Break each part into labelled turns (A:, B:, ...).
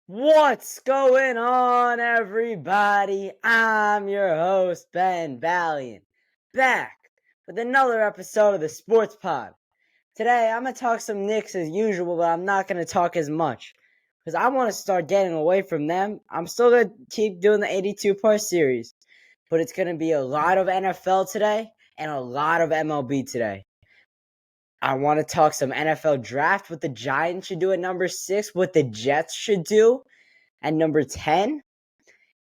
A: What's going on, everybody? I'm your host, Ben Valiant, back with another episode of the Sports Pod. Today, I'm going to talk some Knicks as usual, but I'm not going to talk as much because I want to start getting away from them. I'm still going to keep doing the 82-part series, but it's going to be a lot of NFL today and a lot of MLB today. I want to talk some NFL draft, what the Giants should do at number 6, what the Jets should do at number 10.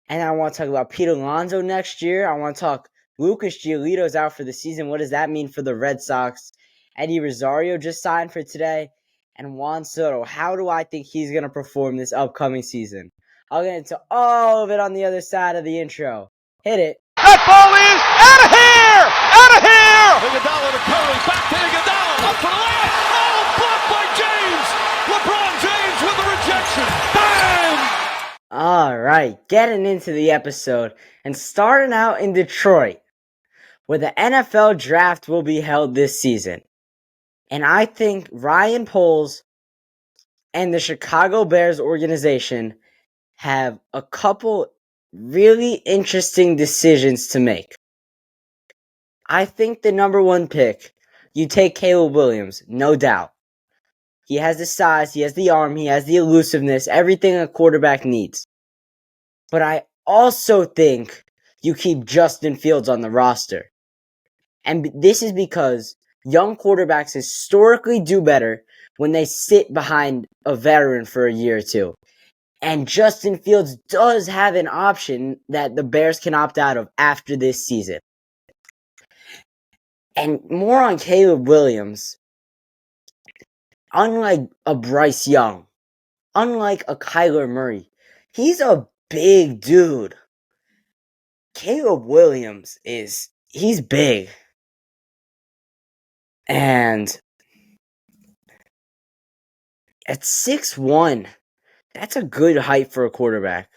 A: And I want to talk about Pete Alonso next year. I want to talk Lucas Giolito's out for the season. What does that mean for the Red Sox? Eddie Rosario just signed for today. And Juan Soto, how do I think he's going to perform this upcoming season? I'll get into all of it on the other side of the intro. Hit it.
B: That ball is out of here! Out of here! Iguodala to Curry, back to Iguodala, up for the layup. Oh, blocked by James! LeBron James with the rejection. Bang!
A: All right, getting into the episode and starting out in Detroit, where the NFL draft will be held this season. And I think Ryan Poles and the Chicago Bears organization have a couple really interesting decisions to make. I think the number one pick, you take Caleb Williams, no doubt. He has the size, he has the arm, he has the elusiveness, everything a quarterback needs. But I also think you keep Justin Fields on the roster. And this is because young quarterbacks historically do better when they sit behind a veteran for a year or two. And Justin Fields does have an option that the Bears can opt out of after this season. And more on Caleb Williams, unlike a Bryce Young, unlike a Kyler Murray, he's a big dude. Caleb Williams he's big. And at 6'1", that's a good height for a quarterback,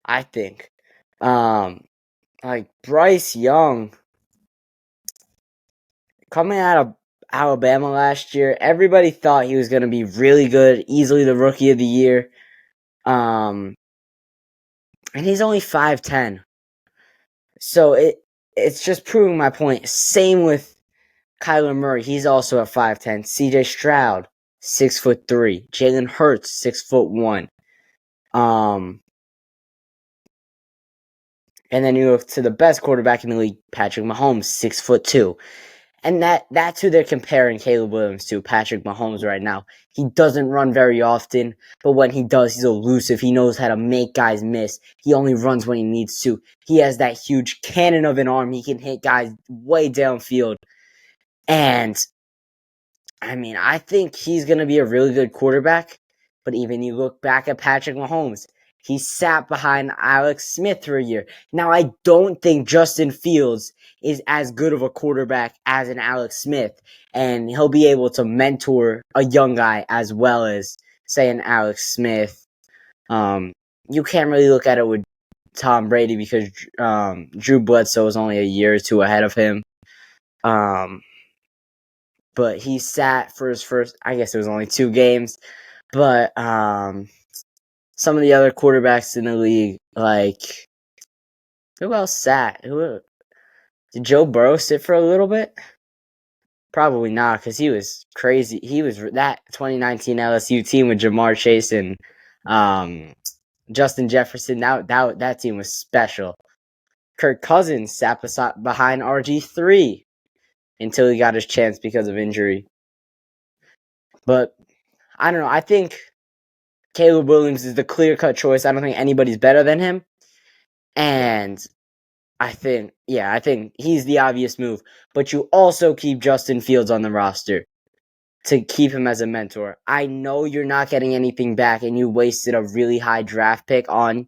A: I think. Like Bryce Young, coming out of Alabama last year, everybody thought he was going to be really good, easily the rookie of the year. And he's only 5'10". So it's just proving my point. Same with Kyler Murray. He's also at 5'10". CJ Stroud, 6'3". Jalen Hurts, 6'1". And then you look to the best quarterback in the league, Patrick Mahomes, 6'2". And that's who they're comparing Caleb Williams to, Patrick Mahomes right now. He doesn't run very often, but when he does, he's elusive. He knows how to make guys miss. He only runs when he needs to. He has that huge cannon of an arm. He can hit guys way downfield. And, I think he's going to be a really good quarterback. But even you look back at Patrick Mahomes, he sat behind Alex Smith for a year. Now, I don't think Justin Fields is as good of a quarterback as an Alex Smith, and he'll be able to mentor a young guy as well as, say, an Alex Smith. You can't really look at it with Tom Brady because Drew Bledsoe is only a year or two ahead of him. But he sat for his first, I guess it was only 2 games, but some of the other quarterbacks in the league, like, who else sat? Did Joe Burrow sit for a little bit? Probably not, because he was crazy. He was that 2019 LSU team with Jamar Chase and Justin Jefferson. That team was special. Kirk Cousins sat behind RG3 until he got his chance because of injury. But I don't know. I think Caleb Williams is the clear-cut choice. I don't think anybody's better than him. And I think he's the obvious move. But you also keep Justin Fields on the roster to keep him as a mentor. I know you're not getting anything back, and you wasted a really high draft pick on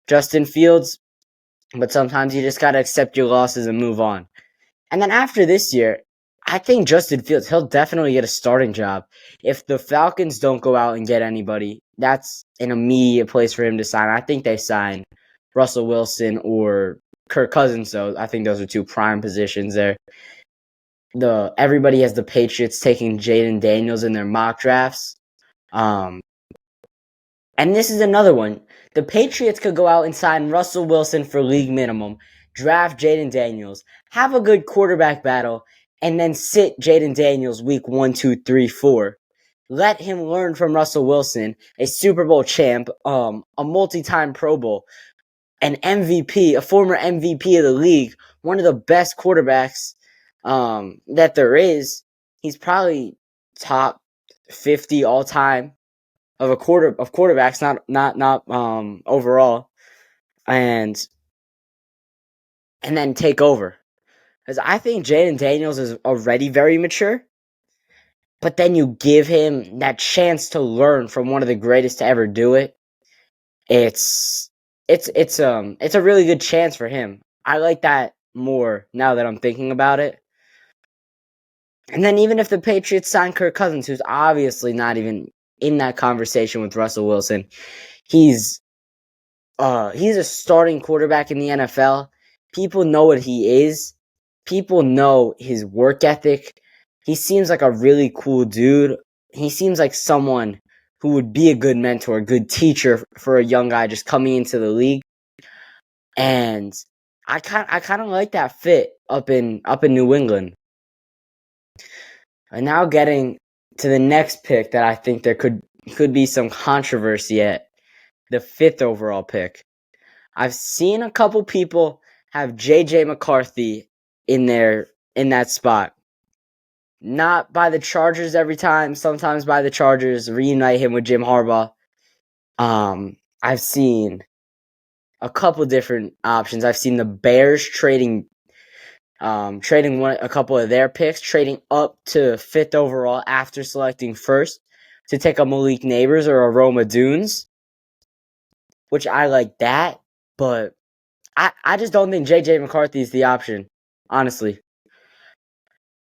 A: Justin Fields. But sometimes you just got to accept your losses and move on. And then after this year, I think Justin Fields, he'll definitely get a starting job. If the Falcons don't go out and get anybody, that's an immediate place for him to sign. I think they sign Russell Wilson or Kirk Cousins, so I think those are 2 prime positions there. Everybody has the Patriots taking Jaden Daniels in their mock drafts. And this is another one. The Patriots could go out and sign Russell Wilson for league minimum, draft Jaden Daniels, have a good quarterback battle, and then sit Jaden Daniels week 1, 2, 3, 4. Let him learn from Russell Wilson, a Super Bowl champ, a multi-time Pro Bowl, an MVP, a former MVP of the league, one of the best quarterbacks that there is. He's probably top 50 all time of quarterbacks, not overall, and then take over. Because I think Jaden Daniels is already very mature, but then you give him that chance to learn from one of the greatest to ever do it. It's a really good chance for him. I like that more now that I'm thinking about it. And then even if the Patriots sign Kirk Cousins, who's obviously not even in that conversation with Russell Wilson, he's a starting quarterback in the NFL. People know what he is. People know his work ethic. He seems like a really cool dude. He seems like someone who would be a good mentor, a good teacher for a young guy just coming into the league. And I kind of like that fit up in New England. And now getting to the next pick that I think there could be some controversy at, the 5th overall pick. I've seen a couple people have J.J. McCarthy in that spot. Not by the Chargers every time, sometimes by the Chargers, reunite him with Jim Harbaugh. I've seen a couple different options. I've seen the Bears trading a couple of their picks, trading up to 5th overall after selecting first to take a Malik Neighbors or a Roma Dunes, which I like that, but I just don't think J.J. McCarthy is the option, honestly.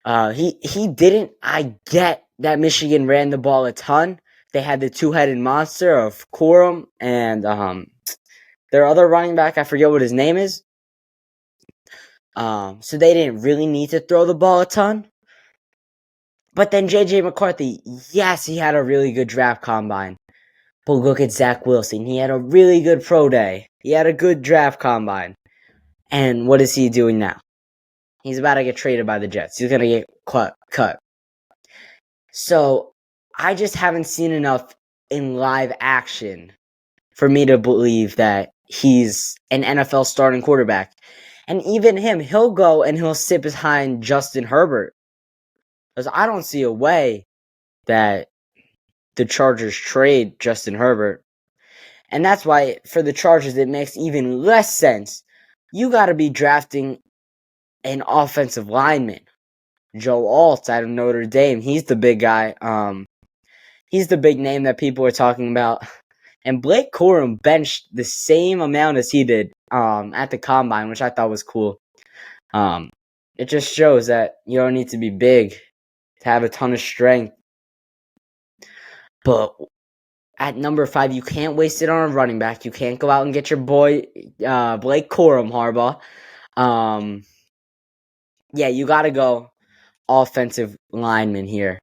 A: He didn't. I get that Michigan ran the ball a ton. They had the two-headed monster of Corum and their other running back. I forget what his name is. So they didn't really need to throw the ball a ton. But then J.J. McCarthy, yes, he had a really good draft combine. But look at Zach Wilson. He had a really good pro day. He had a good draft combine. And what is he doing now? He's about to get traded by the Jets. He's going to get cut. So, I just haven't seen enough in live action for me to believe that he's an NFL starting quarterback. And even him, he'll go and he'll sit behind Justin Herbert. Because I don't see a way that the Chargers trade Justin Herbert. And that's why, for the Chargers, it makes even less sense. You got to be drafting an offensive lineman. Joe Alt out of Notre Dame. He's the big guy. He's the big name that people are talking about. And Blake Corum benched the same amount as he did at the combine, which I thought was cool. It just shows that you don't need to be big to have a ton of strength. But at number 5, you can't waste it on a running back. You can't go out and get your boy Blake Corum, Harbaugh. Yeah, you got to go offensive lineman here.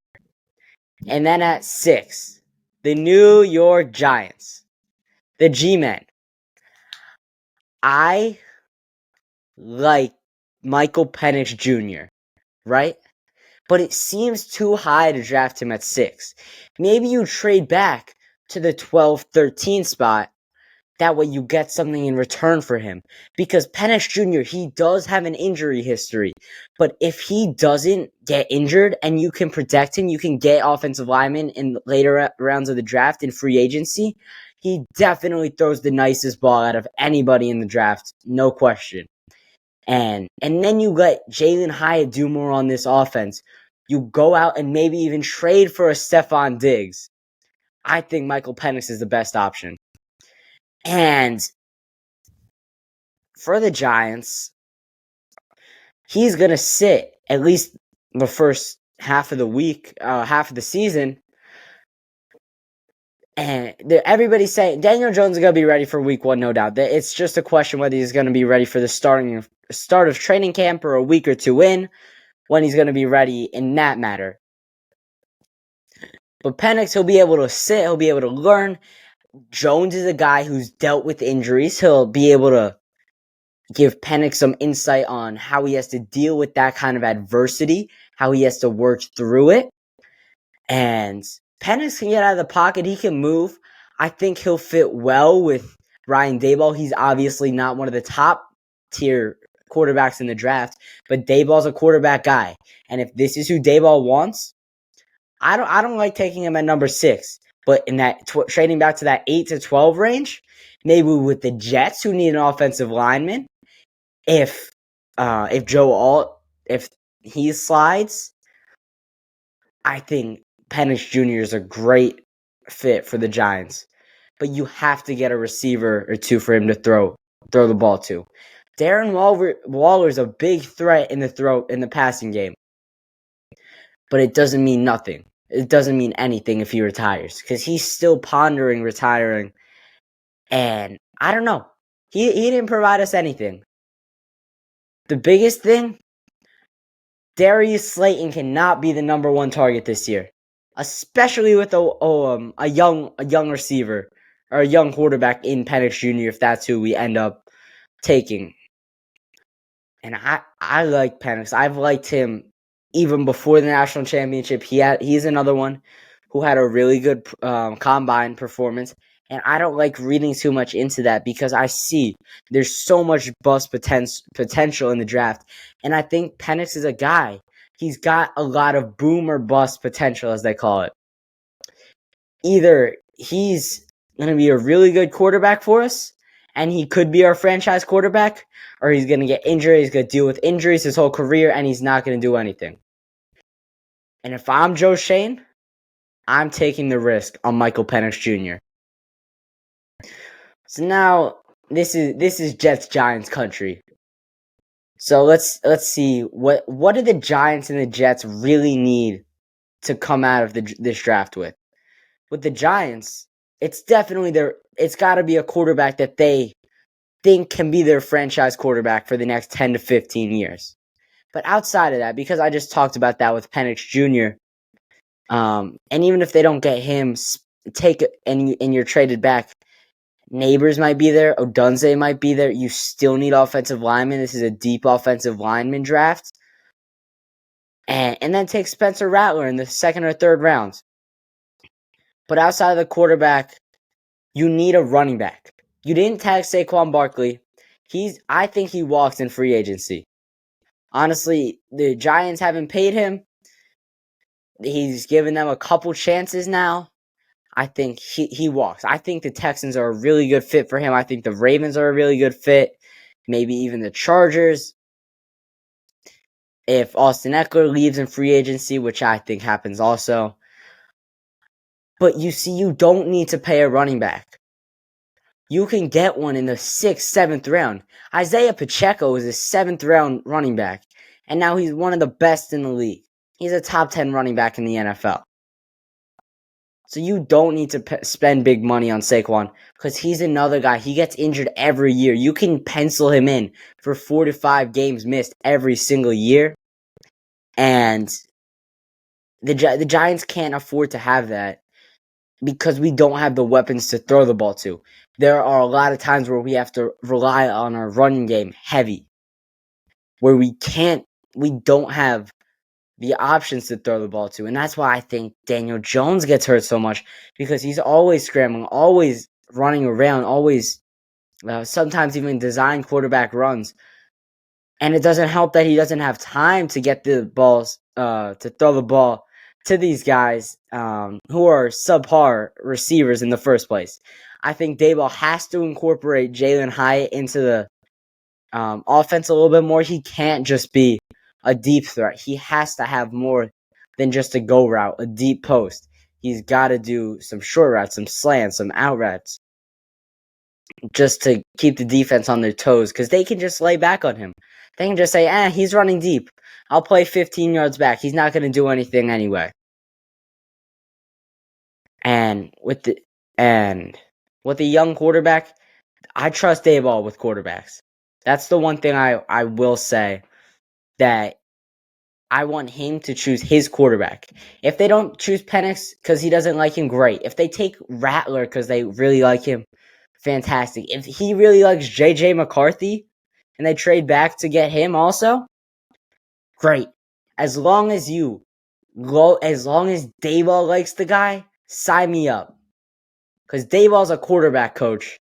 A: And then at 6, the New York Giants, the G-Men. I like Michael Penix Jr., right? But it seems too high to draft him at 6. Maybe you trade back to the 12-13 spot. That way you get something in return for him. Because Penix Jr., he does have an injury history. But if he doesn't get injured and you can protect him, you can get offensive linemen in later rounds of the draft in free agency, he definitely throws the nicest ball out of anybody in the draft. No question. And then you let Jalen Hyatt do more on this offense. You go out and maybe even trade for a Stephon Diggs. I think Michael Penix is the best option. And for the Giants, he's going to sit at least the first half of the week, half of the season. And everybody's saying Daniel Jones is going to be ready for week 1, no doubt. It's just a question whether he's going to be ready for the start of training camp or a week or two in, when he's going to be ready in that matter. But Penix, he'll be able to sit, he'll be able to learn. Jones is a guy who's dealt with injuries. He'll be able to give Penix some insight on how he has to deal with that kind of adversity, how he has to work through it. And Penix can get out of the pocket. He can move. I think he'll fit well with Ryan Daboll. He's obviously not one of the top tier quarterbacks in the draft, but Daboll's a quarterback guy. And if this is who Daboll wants, I don't like taking him at number 6. But in that trading back to that 8 to 12 range, maybe with the Jets who need an offensive lineman, if Joe Alt, if he slides, I think Penix Jr. is a great fit for the Giants. But you have to get a receiver or two for him to throw the ball to. Darren Waller is a big threat in the passing game. But it doesn't mean nothing. It doesn't mean anything if he retires. Because he's still pondering retiring. And I don't know. He didn't provide us anything. The biggest thing, Darius Slayton cannot be the number 1 target this year. Especially with a young receiver. Or a young quarterback in Penix Jr. if that's who we end up taking. And I like Penix. I've liked him even before the national championship. He's another one who had a really good combine performance. And I don't like reading too much into that because I see there's so much bust potential in the draft. And I think Penix is a guy. He's got a lot of boom or bust potential, as they call it. Either he's going to be a really good quarterback for us, and he could be our franchise quarterback, or he's going to get injured, he's going to deal with injuries his whole career, and he's not going to do anything. And if I'm Joe Schoen, I'm taking the risk on Michael Penix Jr. So now, this is Jets-Giants country. So let's see, what do the Giants and the Jets really need to come out of this draft with? With the Giants, it's definitely it's got to be a quarterback that they think can be their franchise quarterback for the next 10 to 15 years. But outside of that, because I just talked about that with Penix Jr., and even if they don't get him, and you're traded back, Neighbors might be there, Odunze might be there. You still need offensive linemen. This is a deep offensive lineman draft. And then take Spencer Rattler in the 2nd or 3rd rounds. But outside of the quarterback, you need a running back. You didn't tag Saquon Barkley. I think he walks in free agency. Honestly, the Giants haven't paid him. He's given them a couple chances now. I think he walks. I think the Texans are a really good fit for him. I think the Ravens are a really good fit. Maybe even the Chargers. If Austin Eckler leaves in free agency, which I think happens also. But you see, you don't need to pay a running back. You can get one in the 6th, 7th round. Isaiah Pacheco is a 7th round running back, and now he's one of the best in the league. He's a top 10 running back in the NFL. So you don't need to spend big money on Saquon because he's another guy. He gets injured every year. You can pencil him in for 4 to 5 games missed every single year. And the Giants can't afford to have that because we don't have the weapons to throw the ball to. There are a lot of times where we have to rely on our running game heavy, where we don't have the options to throw the ball to. And that's why I think Daniel Jones gets hurt so much, because he's always scrambling, always running around, always sometimes even design quarterback runs. And it doesn't help that he doesn't have time to get the balls, to throw the ball to these guys who are subpar receivers in the first place. I think Daboll has to incorporate Jalen Hyatt into the offense a little bit more. He can't just be a deep threat. He has to have more than just a go route, a deep post. He's got to do some short routes, some slants, some out routes, just to keep the defense on their toes, because they can just lay back on him. They can just say, he's running deep. I'll play 15 yards back. He's not going to do anything anyway. And with the young quarterback, I trust Daboll with quarterbacks. That's the one thing I will say, that I want him to choose his quarterback. If they don't choose Penix because he doesn't like him, great. If they take Rattler because they really like him, fantastic. If he really likes J.J. McCarthy and they trade back to get him also, great. As long as Dayball likes the guy, sign me up. Because Dayball's a quarterback coach,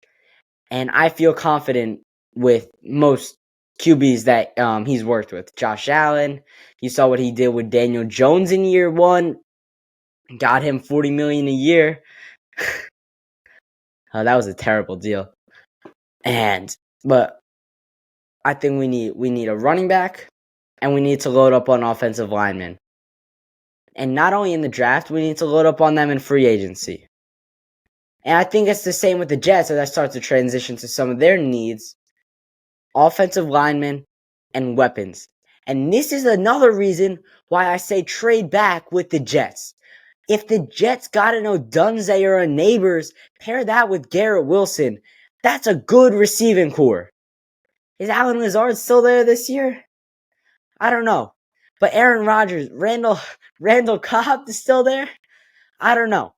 A: and I feel confident with most QBs that he's worked with. Josh Allen, you saw what he did with Daniel Jones in year one. Got him $40 million a year. That was a terrible deal. But I think we need a running back, and we need to load up on offensive linemen. And not only in the draft, we need to load up on them in free agency. And I think it's the same with the Jets as I start to transition to some of their needs. Offensive linemen and weapons. And this is another reason why I say trade back with the Jets. If the Jets got an Odunze or a Neighbors, pair that with Garrett Wilson, that's a good receiving core. Is Allen Lazard still there this year? I don't know. But Aaron Rodgers, Randall Cobb is still there? I don't know.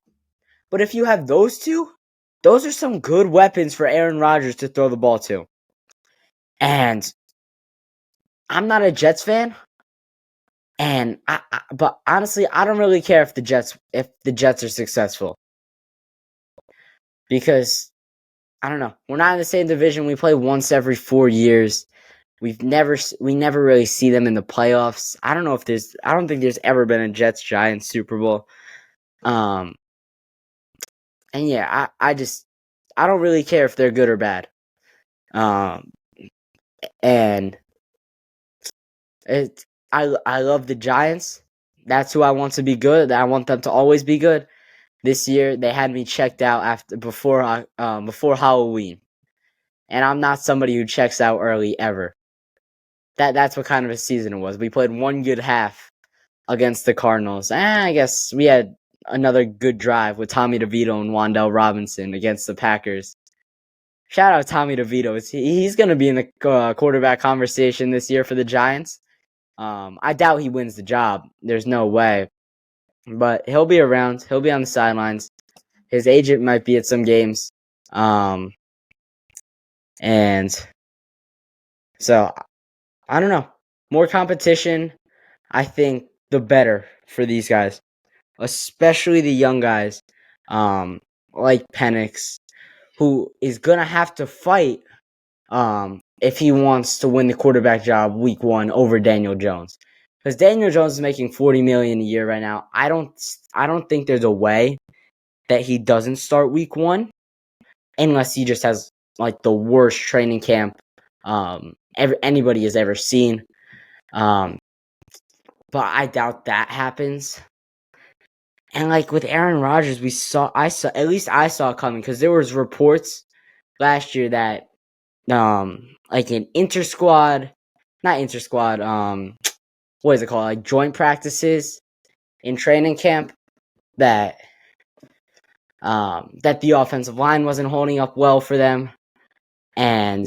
A: But if you have those two, those are some good weapons for Aaron Rodgers to throw the ball to. And I'm not a Jets fan. But honestly, I don't really care if the Jets are successful. Because I don't know. We're not in the same division. We play once every 4 years. We never really see them in the playoffs. I don't think there's ever been a Jets Giants Super Bowl. And yeah, I don't really care if they're good or bad. And I love the Giants. That's who I want to be good. I want them to always be good. This year they had me checked out before Halloween, and I'm not somebody who checks out early ever. That's what kind of a season it was. We played one good half against the Cardinals. I guess we had another good drive with Tommy DeVito and Wan'Dale Robinson against the Packers. Shout out Tommy DeVito. He's going to be in the quarterback conversation this year for the Giants. I doubt he wins the job. There's no way. But he'll be around. He'll be on the sidelines. His agent might be at some games. And so, I don't know. More competition, I think, the better for these guys. Especially the young guys like Penix, who is going to have to fight if he wants to win the quarterback job week 1 over Daniel Jones. Because Daniel Jones is making $40 million a year right now. I don't think there's a way that he doesn't start week 1 unless he just has like the worst training camp anybody has ever seen. But I doubt that happens. And like with Aaron Rodgers, I saw it coming because there was reports last year that like an what is it called? Like joint practices in training camp that the offensive line wasn't holding up well for them, and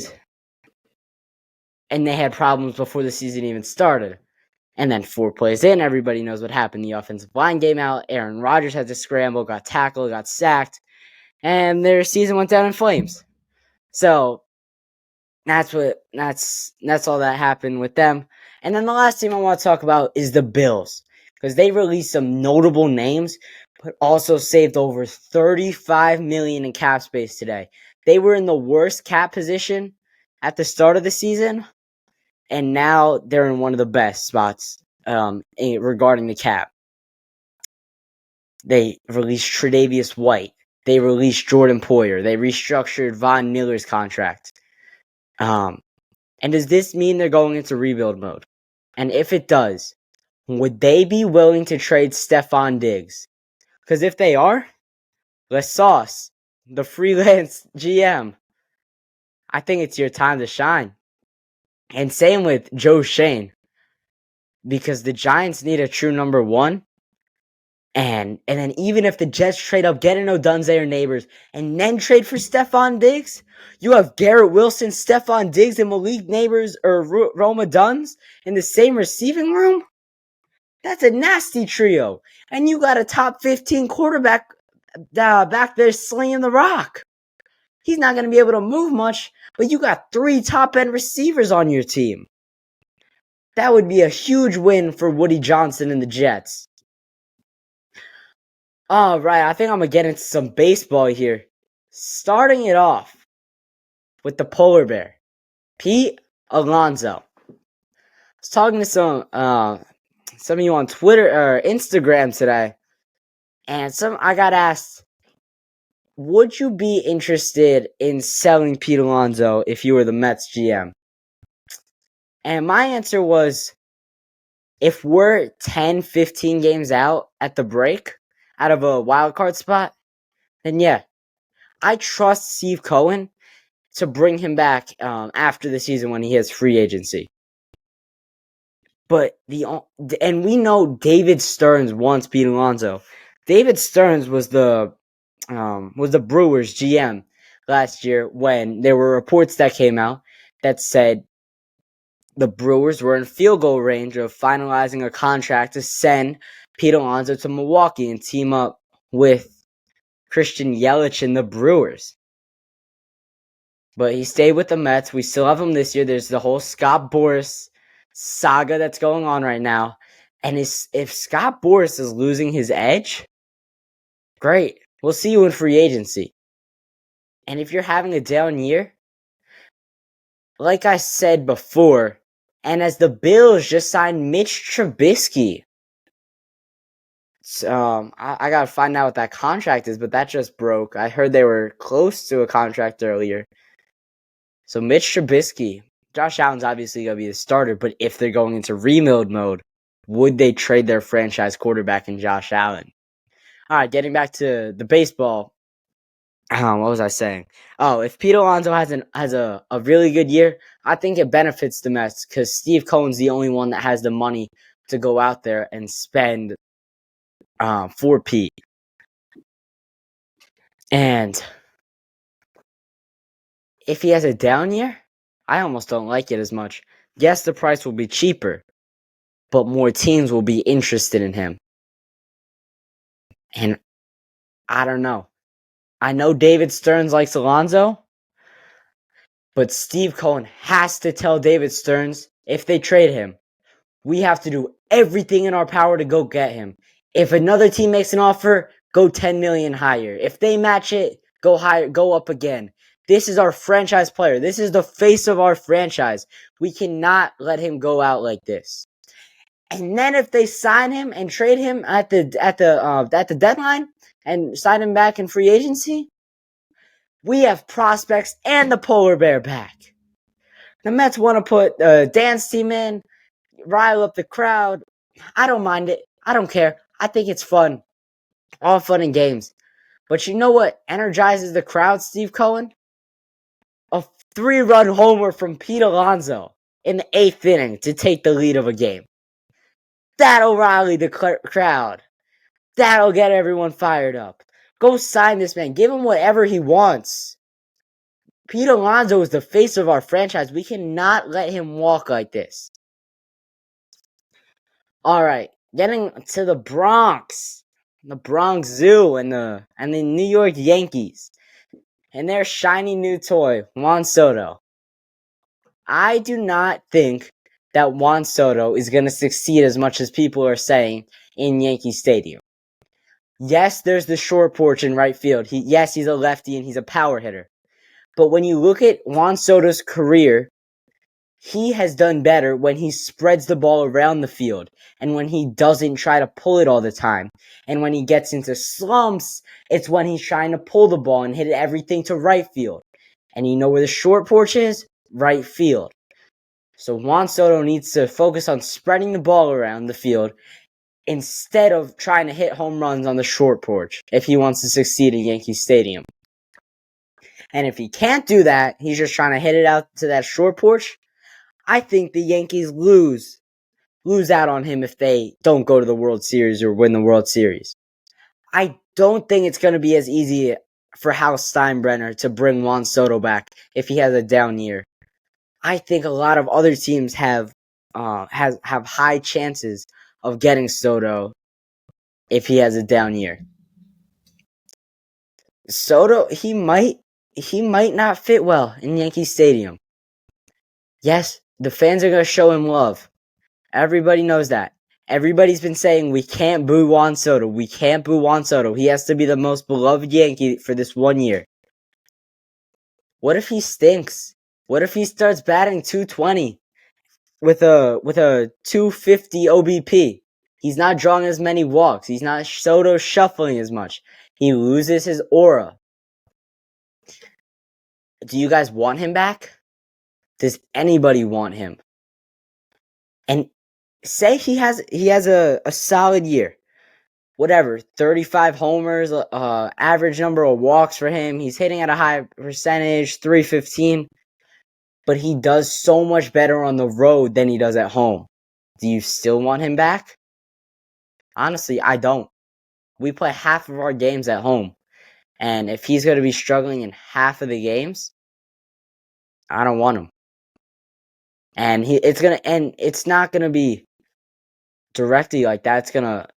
A: they had problems before the season even started. And then 4 plays in, everybody knows what happened. The offensive line game out. Aaron Rodgers had to scramble, got tackled, got sacked, and their season went down in flames. So that's all that happened with them. And then the last team I want to talk about is the Bills, because they released some notable names, but also saved over $35 million in cap space today. They were in the worst cap position at the start of the season, and now they're in one of the best spots regarding the cap. They released Tre'Davious White. They released Jordan Poyer. They restructured Von Miller's contract. And does this mean they're going into rebuild mode? And if it does, would they be willing to trade Stephon Diggs? Because if they are, Les Sauce, the freelance GM, I think it's your time to shine. And same with Joe Shane, because the Giants need a true number 1. And then even if the Jets trade up, get an Odunze or Neighbors, and then trade for Stephon Diggs, you have Garrett Wilson, Stephon Diggs, and Malik Neighbors or Roma Duns in the same receiving room? That's a nasty trio. And you got a top 15 quarterback back there slinging the rock. He's not going to be able to move much, but you got 3 top-end receivers on your team. That would be a huge win for Woody Johnson and the Jets. All right, I think I'm going to get into some baseball here. Starting it off with the polar bear, Pete Alonso. I was talking to some of you on Twitter or Instagram today, and I got asked, would you be interested in selling Pete Alonso if you were the Mets GM? And my answer was, if we're 10, 15 games out at the break, out of a wild card spot, then yeah, I trust Steve Cohen to bring him back after the season when he has free agency. But and we know David Stearns wants Pete Alonso. David Stearns was the Brewers GM last year when there were reports that came out that said the Brewers were in field goal range of finalizing a contract to send Pete Alonso to Milwaukee and team up with Christian Yelich and the Brewers. But he stayed with the Mets. We still have him this year. There's the whole Scott Boras saga that's going on right now. And if Scott Boras is losing his edge, great. We'll see you in free agency. And if you're having a down year, like I said before, and as the Bills just signed Mitch Trubisky. I gotta find out what that contract is, but that just broke. I heard they were close to a contract earlier. So Mitch Trubisky, Josh Allen's obviously gonna be the starter, but if they're going into rebuild mode, would they trade their franchise quarterback in Josh Allen? All right, getting back to the baseball. What was I saying? Oh, if Pete Alonso has a really good year, I think it benefits the Mets because Steve Cohen's the only one that has the money to go out there and spend for Pete. And if he has a down year, I almost don't like it as much. Yes, the price will be cheaper, but more teams will be interested in him. And I don't know. I know David Stearns likes Alonso, but Steve Cohen has to tell David Stearns, if they trade him, we have to do everything in our power to go get him. If another team makes an offer, go 10 million higher. If they match it, go higher, go up again. This is our franchise player. This is the face of our franchise. We cannot let him go out like this. And then if they sign him and trade him at the deadline and sign him back in free agency, we have prospects and the polar bear back. The Mets want to put a dance team in, rile up the crowd. I don't mind it. I don't care. I think it's fun. All fun and games. But you know what energizes the crowd, Steve Cohen? A 3-run homer from Pete Alonso in the 8th inning to take the lead of a game. That'll rally the crowd. That'll get everyone fired up. Go sign this man. Give him whatever he wants. Pete Alonso is the face of our franchise. We cannot let him walk like this. All right, getting to the Bronx. The Bronx Zoo and the New York Yankees. And their shiny new toy, Juan Soto. I do not think that Juan Soto is going to succeed as much as people are saying in Yankee Stadium. Yes, there's the short porch in right field. Yes, he's a lefty and he's a power hitter. But when you look at Juan Soto's career, he has done better when he spreads the ball around the field and when he doesn't try to pull it all the time. And when he gets into slumps, it's when he's trying to pull the ball and hit everything to right field. And you know where the short porch is? Right field. So Juan Soto needs to focus on spreading the ball around the field instead of trying to hit home runs on the short porch if he wants to succeed in Yankee Stadium. And if he can't do that, he's just trying to hit it out to that short porch, I think the Yankees lose out on him if they don't go to the World Series or win the World Series. I don't think it's going to be as easy for Hal Steinbrenner to bring Juan Soto back if he has a down year. I think a lot of other teams have high chances of getting Soto if he has a down year. Soto, he might not fit well in Yankee Stadium. Yes, the fans are going to show him love. Everybody knows that. Everybody's been saying we can't boo Juan Soto. We can't boo Juan Soto. He has to be the most beloved Yankee for this 1 year. What if he stinks? What if he starts batting .220 with a .250 OBP? He's not drawing as many walks. He's not Soto shuffling as much. He loses his aura. Do you guys want him back? Does anybody want him? And say he has a solid year. Whatever, 35 homers, average number of walks for him. He's hitting at a high percentage, 315. But he does so much better on the road than he does at home. Do you still want him back? Honestly, I don't. We play half of our games at home. And if he's going to be struggling in half of the games, I don't want him. And it's not going to be directly like that. It's going to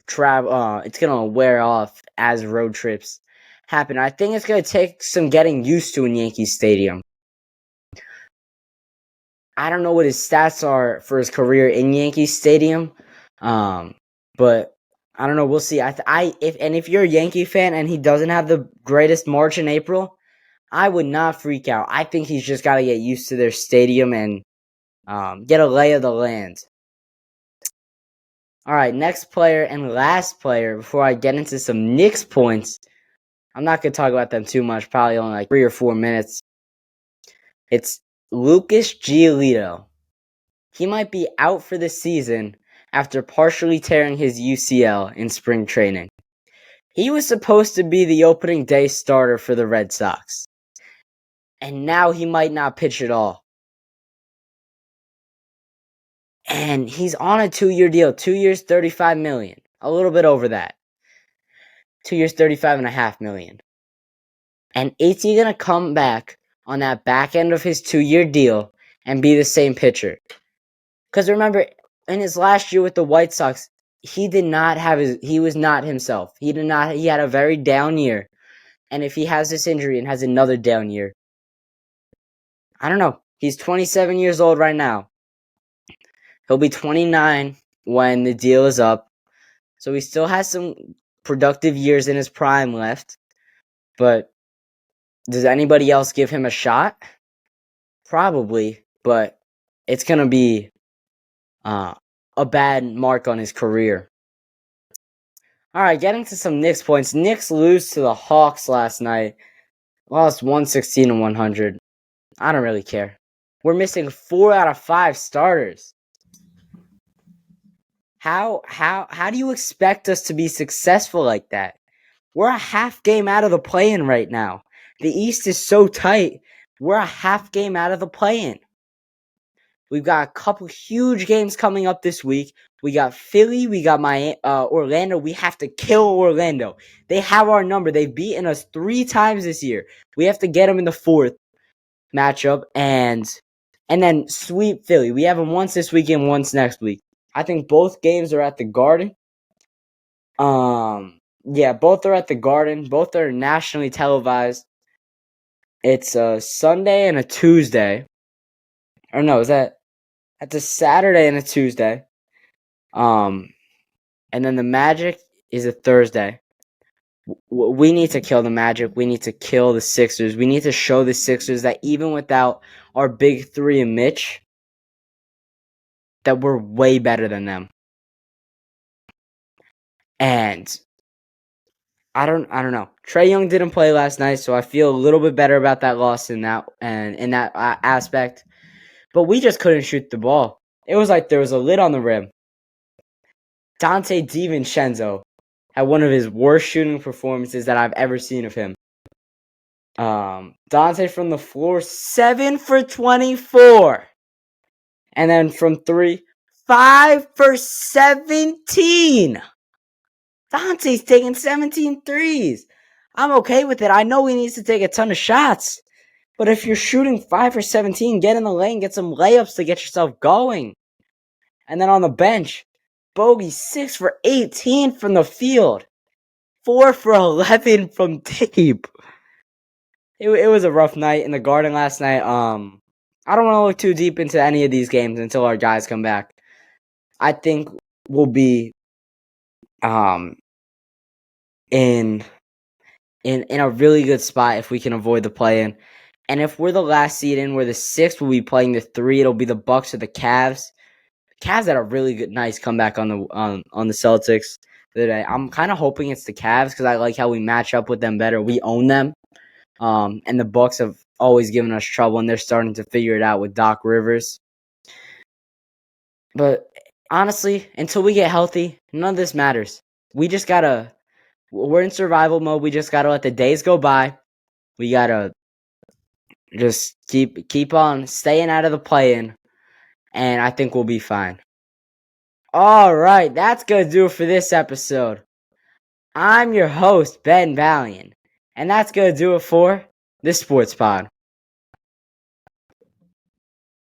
A: it's going to wear off as road trips happen. I think it's going to take some getting used to in Yankee Stadium. I don't know what his stats are for his career in Yankee Stadium, but I don't know. We'll see. If you're a Yankee fan and he doesn't have the greatest March and April, I would not freak out. I think he's just got to get used to their stadium and get a lay of the land. All right, next player and last player before I get into some Knicks points. I'm not going to talk about them too much, probably only like 3 or 4 minutes. It's Lucas Giolito. He might be out for the season after partially tearing his UCL in spring training. He was supposed to be the opening day starter for the Red Sox. And now he might not pitch at all. And he's on a 2-year deal. 2 years, $35 million. A little bit over that. 2 years, $35.5 million. And is he going to come back on that back end of his 2-year deal and be the same pitcher? Because remember, in his last year with the White Sox, he was not himself. He had a very down year. And if he has this injury and has another down year, I don't know. He's 27 years old right now. He'll be 29 when the deal is up. So he still has some productive years in his prime left. But does anybody else give him a shot? Probably. But it's going to be a bad mark on his career. All right, getting to some Knicks points. Knicks lose to the Hawks last night. Lost 116-100. I don't really care. We're missing 4 out of 5 starters. How do you expect us to be successful like that? We're a half game out of the play-in right now. The East is so tight. We're a half game out of the play-in. We've got a couple huge games coming up this week. We got Philly. We got Orlando. We have to kill Orlando. They have our number. They've beaten us 3 times this year. We have to get them in the 4th matchup and then sweep Philly. We have them once this week and once next week. I think both games are at the Garden. Yeah, both are at the Garden. Both are nationally televised. It's a Sunday and a Tuesday. Or no, that's a Saturday and a Tuesday. And then the Magic is a Thursday. We need to kill the Magic. We need to kill the Sixers. We need to show the Sixers that even without our big 3 and Mitch, that we're way better than them. And I don't know. Trae Young didn't play last night, so I feel a little bit better about that loss in that aspect. But we just couldn't shoot the ball. It was like there was a lid on the rim. Dante DiVincenzo had one of his worst shooting performances that I've ever seen of him. Dante from the floor, 7 for 24. And then from 3, 5 for 17. Dante's taking 17 threes. I'm okay with it. I know he needs to take a ton of shots. But if you're shooting 5 for 17, get in the lane, get some layups to get yourself going. And then on the bench, bogey, 6 for 18 from the field, 4 for 11 from deep. It was a rough night in the Garden last night. I don't want to look too deep into any of these games until our guys come back. I think we'll be in a really good spot if we can avoid the play-in. And if we're the last seed in, we're the 6th, we'll be playing the 3. It'll be the Bucks or the Cavs. Cavs had a really good, nice comeback on the Celtics today. I'm kind of hoping it's the Cavs because I like how we match up with them better. We own them. And the Bucks have always given us trouble, and they're starting to figure it out with Doc Rivers. But honestly, until we get healthy, none of this matters. We're in survival mode. We just gotta let the days go by. We gotta just keep on staying out of the play-in, and I think we'll be fine. All right, that's gonna do it for this episode. I'm your host, Ben Valiant, and that's gonna do it for the Sports Pod.